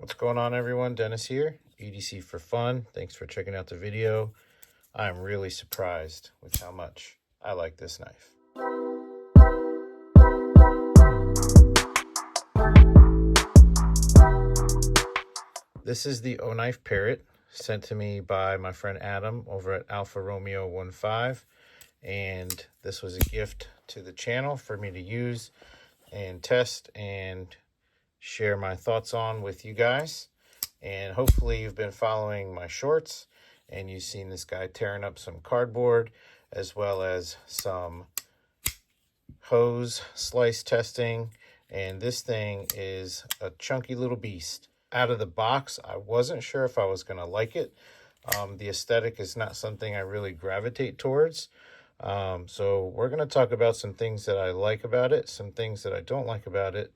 What's going on, everyone? Dennis here, EDC for Fun. Thanks for checking out the video. I'm really surprised with how much I like this knife. This is the Oknife Parrot, sent to me by my friend Adam over at Alpha Romeo 15, and this was a gift to the channel for me to use and test and share my thoughts on with you guys. And hopefully you've been following my shorts and you've seen this guy tearing up some cardboard as well as some hose slice testing. And this thing is a chunky little beast. Out of the box, I wasn't sure if I was going to like it. The aesthetic is not something I really gravitate towards. So we're going to talk about some things that I like about it, some things that I don't like about it,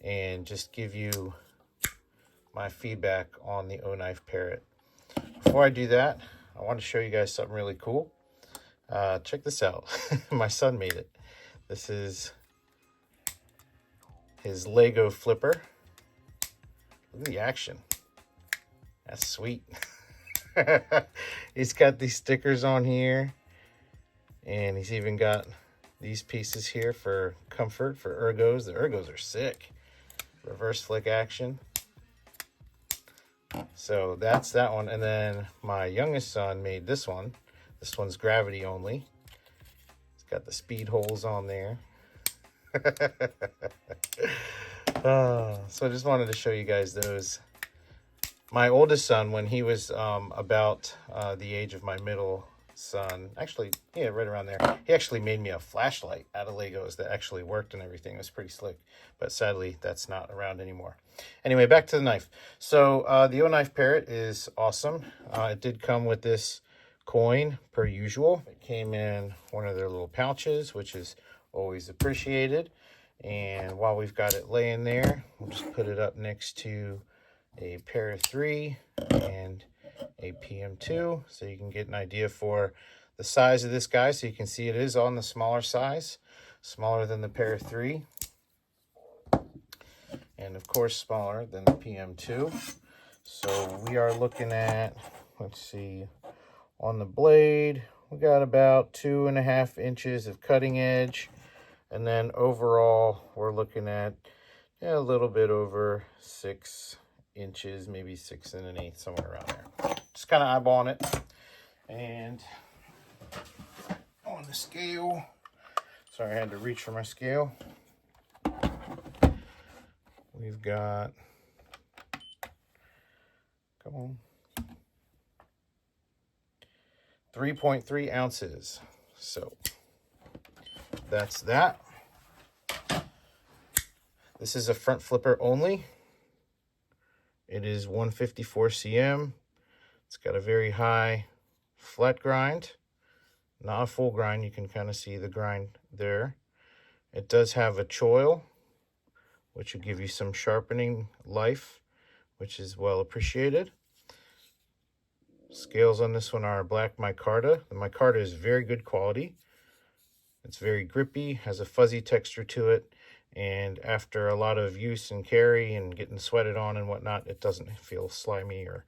and just give you my feedback on the Oknife Parrot. Before I do that, I want to show you guys something really cool. Check this out. My son made it. This is his Lego flipper. Look at the action. That's sweet. He's got these stickers on here, and he's even got these pieces here for comfort, for ergos. The ergos are sick. Reverse flick action. So that's that one. And then my youngest son made this one. This one's gravity only. It's got the speed holes on there. So I just wanted to show you guys those. My oldest son, when he was about the age of my middle son, actually, yeah, right around there, he actually made me a flashlight out of Legos that actually worked and everything. It was pretty slick, but sadly that's not around anymore. Anyway, back to the knife. So the Oknife Parrot is awesome. It did come with this coin per usual. It came in one of their little pouches, which is always appreciated. And while we've got it laying there, we'll just put it up next to a Para 3 and a PM2, so you can get an idea for the size of this guy. So you can see it is on the smaller size, smaller than the Para 3, and of course smaller than the PM2. So we are looking at, let's see, on the blade, we got about 2.5 inches of cutting edge. And then overall, we're looking at a little bit over 6 inches, maybe 6 1/8, somewhere around there. Just kind of eyeballing it. And on the scale, sorry, I had to reach for my scale. We've got, come on, 3.3 ounces. So that's that. This is a front flipper only. It is 154 cm. It's got a very high flat grind, not a full grind. You can kind of see the grind there. It does have a choil, which will give you some sharpening life, which is well appreciated. Scales on this one are black micarta. The micarta is very good quality. It's very grippy, has a fuzzy texture to it, and after a lot of use and carry and getting sweated on and whatnot, it doesn't feel slimy or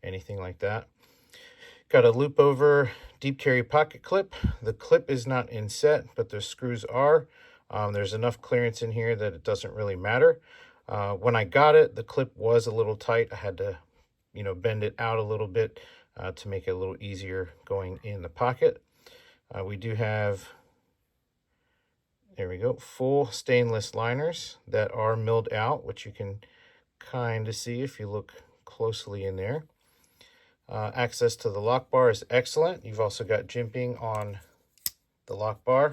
anything like that. Got a loop over deep carry pocket clip. The clip is not inset, but the screws are. There's enough clearance in here that it doesn't really matter. When I got it, the clip was a little tight. I had to, bend it out a little bit to make it a little easier going in the pocket. We do have, there we go, full stainless liners that are milled out, which you can kind of see if you look closely in there. Access to the lock bar is excellent. You've also got jimping on the lock bar.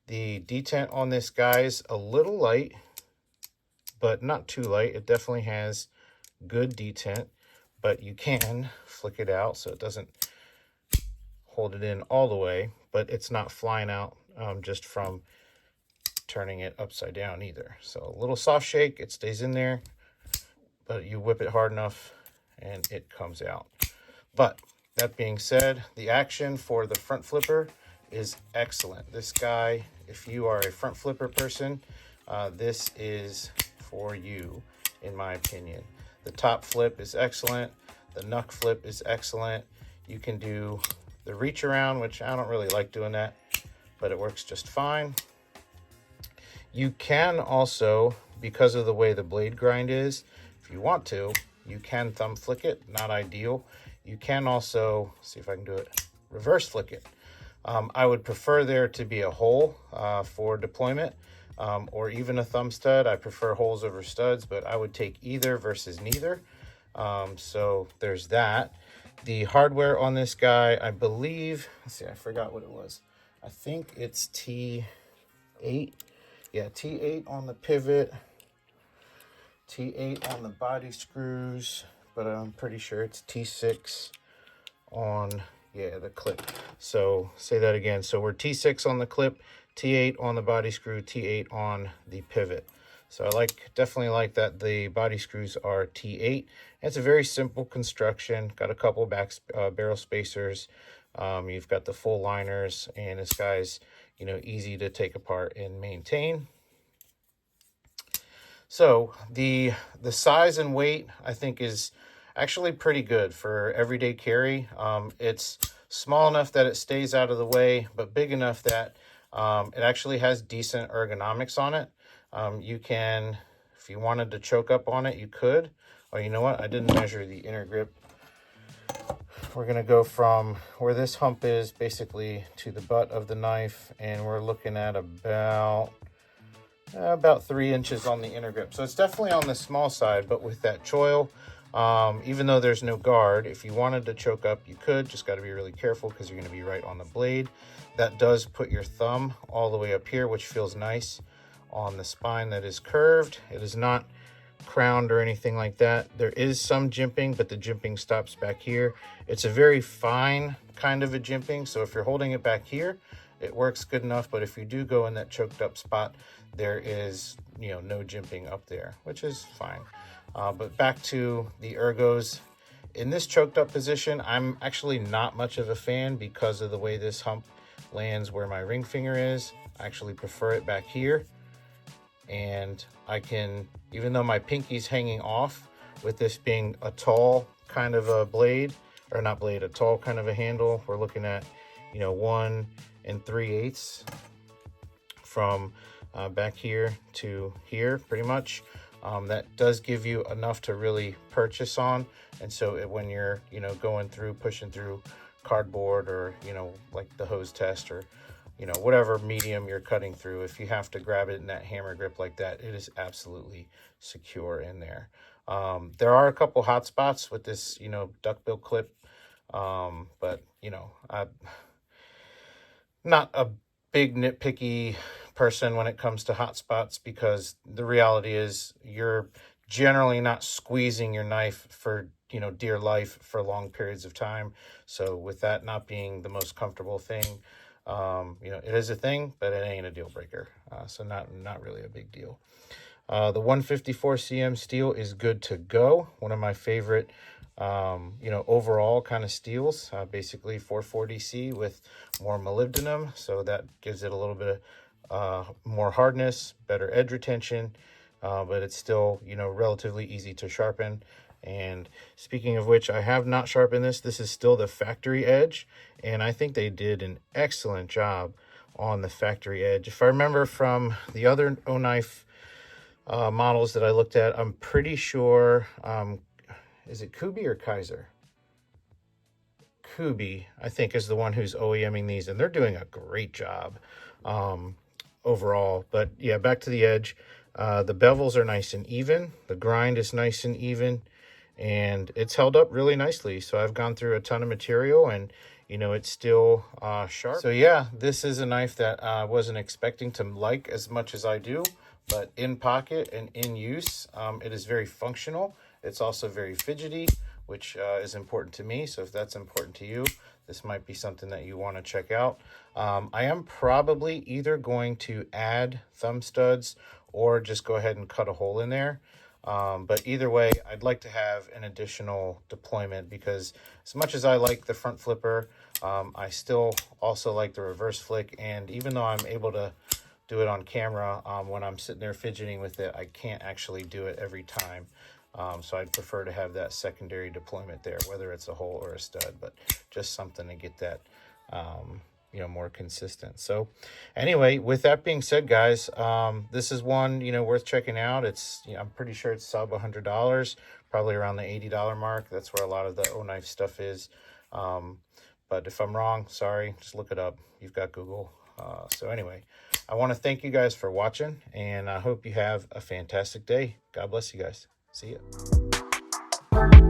The detent on this guy is a little light, but not too light. It definitely has good detent, but you can flick it out so it doesn't hold it in all the way, but it's not flying out just from turning it upside down either. So a little soft shake, it stays in there, but you whip it hard enough and it comes out. But that being said, the action for the front flipper is excellent. This guy, if you are a front flipper person, this is for you, in my opinion. The top flip is excellent. The knuck flip is excellent. You can do the reach around, which I don't really like doing that, but it works just fine. You can also, because of the way the blade grind is, if you want to, you can thumb flick it. Not ideal. You can also, see if I can do it, reverse flick it. I would prefer there to be a hole for deployment, or even a thumb stud. I prefer holes over studs, but I would take either versus neither. So there's that. The hardware on this guy, I believe, let's see, I forgot what it was. I think it's T8. Yeah, T8 on the pivot, T8 on the body screws, but I'm pretty sure it's T6 on, yeah, the clip. So say that again. So we're T6 on the clip, T8 on the body screw, T8 on the pivot. So I definitely like that the body screws are T8. It's a very simple construction. Got a couple back barrel spacers. You've got the full liners, and this guy's, you know, easy to take apart and maintain. So the size and weight, I think, is actually pretty good for everyday carry. It's small enough that it stays out of the way, but big enough that it actually has decent ergonomics on it. You can, if you wanted to choke up on it, you could. Oh, you know what? I didn't measure the inner grip. We're going to go from where this hump is basically to the butt of the knife, and we're looking at about 3 inches on the inner grip. So it's definitely on the small side, but with that choil, even though there's no guard, if you wanted to choke up, you could. Just got to be really careful because you're going to be right on the blade. That does put your thumb all the way up here, which feels nice on the spine that is curved. It is not crowned or anything like that. There is some jimping, but the jimping stops back here. It's a very fine kind of a jimping, so if you're holding it back here, it works good enough. But if you do go in that choked up spot, there is, you know, no jimping up there, which is fine. But back to the ergos. In this choked up position, I'm actually not much of a fan because of the way this hump lands where my ring finger is. I actually prefer it back here. And I can, even though my pinky's hanging off, with this being a tall kind of a blade, or not blade, a tall kind of a handle, we're looking at, you know, 1 3/8 from back here to here, pretty much. That does give you enough to really purchase on. And so when you're, you know, going through, pushing through cardboard, or, you know, like the hose test, or, you know, whatever medium you're cutting through, if you have to grab it in that hammer grip like that, it is absolutely secure in there. There are a couple hot spots with this, you know, duckbill clip, but, you know, I'm not a big nitpicky person when it comes to hot spots, because the reality is you're generally not squeezing your knife for, you know, dear life for long periods of time. So with that not being the most comfortable thing, you know, it is a thing, but it ain't a deal breaker. So not really a big deal. The 154 cm steel is good to go. One of my favorite, you know, overall kind of steels, basically 440C with more molybdenum. So that gives it a little bit of more hardness, better edge retention, but it's still, you know, relatively easy to sharpen. And speaking of which, I have not sharpened this. This is still the factory edge, and I think they did an excellent job on the factory edge. If I remember from the other Oknife models that I looked at, I'm pretty sure, is it Kubi or Kaiser? Kubi, I think, is the one who's OEMing these, and they're doing a great job overall. But yeah, back to the edge. The bevels are nice and even. The grind is nice and even, and it's held up really nicely. So I've gone through a ton of material, and, you know, it's still sharp. So yeah, this is a knife that I wasn't expecting to like as much as I do, but in pocket and in use, it is very functional. It's also very fidgety, which is important to me. So if that's important to you, this might be something that you want to check out. I am probably either going to add thumb studs or just go ahead and cut a hole in there. But either way, I'd like to have an additional deployment, because as much as I like the front flipper, I still also like the reverse flick. And even though I'm able to do it on camera, when I'm sitting there fidgeting with it, I can't actually do it every time. So I'd prefer to have that secondary deployment there, whether it's a hole or a stud, but just something to get that, you know, more consistent. So anyway, with that being said, guys, this is one, you know, worth checking out. It's, you know, I'm pretty sure it's sub $100, probably around the $80 mark. That's where a lot of the Oknife stuff is. But if I'm wrong, sorry, just look it up. You've got Google. So anyway, I want to thank you guys for watching, and I hope you have a fantastic day. God bless you guys. See ya.